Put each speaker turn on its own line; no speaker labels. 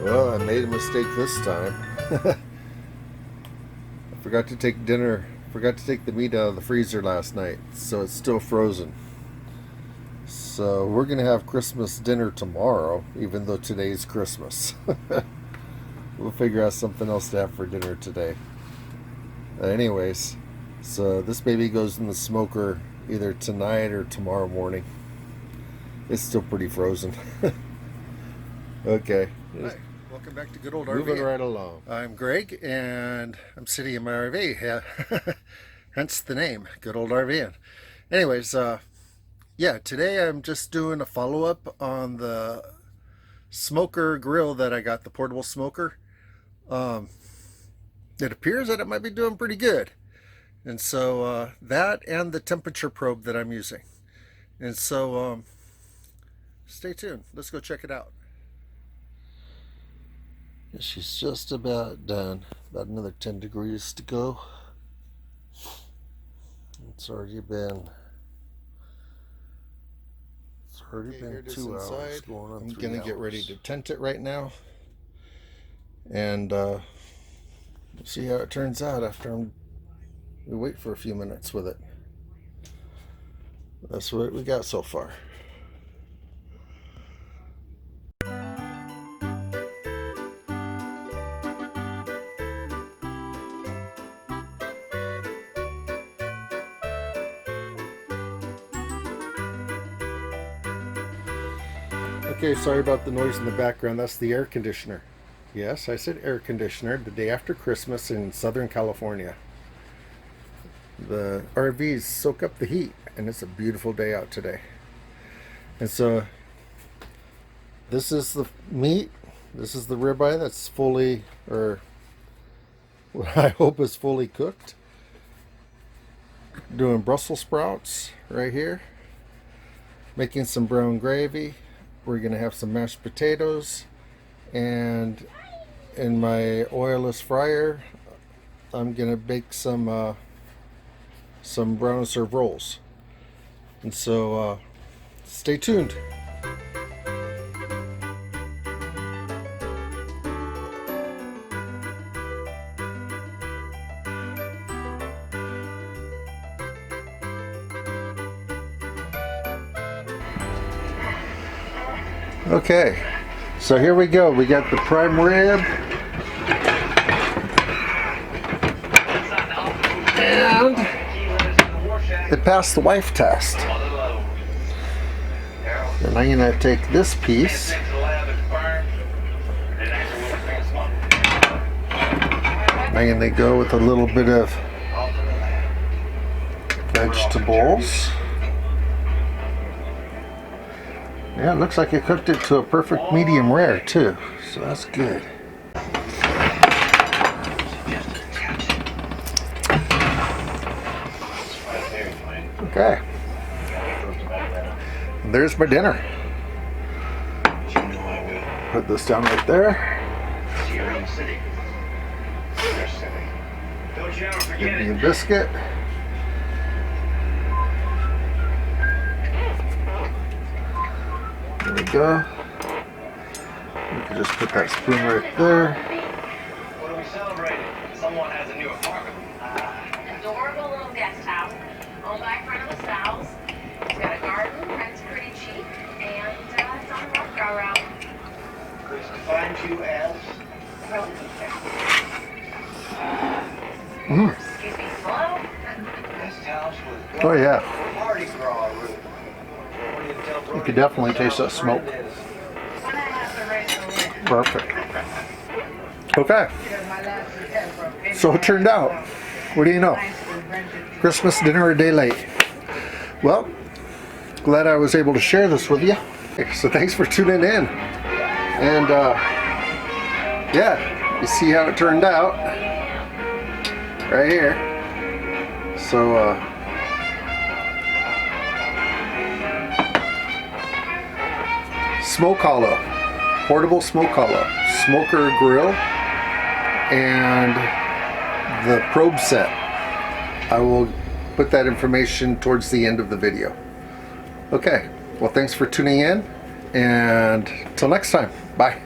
Well, I made a mistake this time. I forgot to take the meat out of the freezer last night, so it's still frozen. So we're gonna have Christmas dinner tomorrow, even though today's Christmas. We'll figure out something else to have for dinner today. Anyways, so this baby goes in the smoker either tonight or tomorrow morning. It's still pretty frozen. Okay.
Hi, welcome back to Good Old RV.
Moving right along.
I'm Greg, and I'm sitting in my RV. Yeah. Hence the name, Good Old RV. Anyways, yeah, today I'm just doing a follow-up on the smoker grill that I got, the portable smoker. It appears that it might be doing pretty good. And so that and the temperature probe that I'm using. And so stay tuned. Let's go check it out.
She's just about done. About another 10 degrees to go. It's already been 2 hours going on.
I'm gonna get ready to tent it right now, and see how it turns out after we wait for a few minutes with it. That's what we got so far. Okay, sorry about the noise in the background. That's the air conditioner. Yes, I said air conditioner. The day after Christmas in Southern California. The RVs soak up the heat, and it's a beautiful day out today. And so this is the meat. This is the ribeye that's fully, or what I hope is fully cooked. Doing Brussels sprouts right here. Making some brown gravy. We're going to have some mashed potatoes, and in my oilless fryer I'm going to bake some brown and serve rolls. And so stay tuned. Okay, so here we go. We got the prime rib, and it passed the wife test. And I'm gonna take this piece I'm gonna go with a little bit of vegetables. Yeah, it looks like it cooked it to a perfect medium rare too, so that's good. Okay, and there's my dinner. Put this down right there. Give me a biscuit. There we go. We can just put that spoon right there.
What are we celebrating? Someone has a new apartment.
Adorable little guest house owned by a friend of LaSalle's. It's got a garden, rent's pretty cheap, and it's on the rough go route.
Chris defines you as
Really good family. Excuse me, hello?
guest house with
Oh yeah,
Mardi Gras room. What do you tell
you could definitely taste that smoke.
When I have the right to
Perfect. Okay, so it turned out, what do you know? Christmas dinner a day late. Well, glad I was able to share this with you. So thanks for tuning in. And yeah, you see how it turned out right here. So smoke hollow, portable smoke hollow, smoker grill, and
the probe set. I will put that information towards the end of the video. Okay, well, thanks for tuning in, and till next time, bye.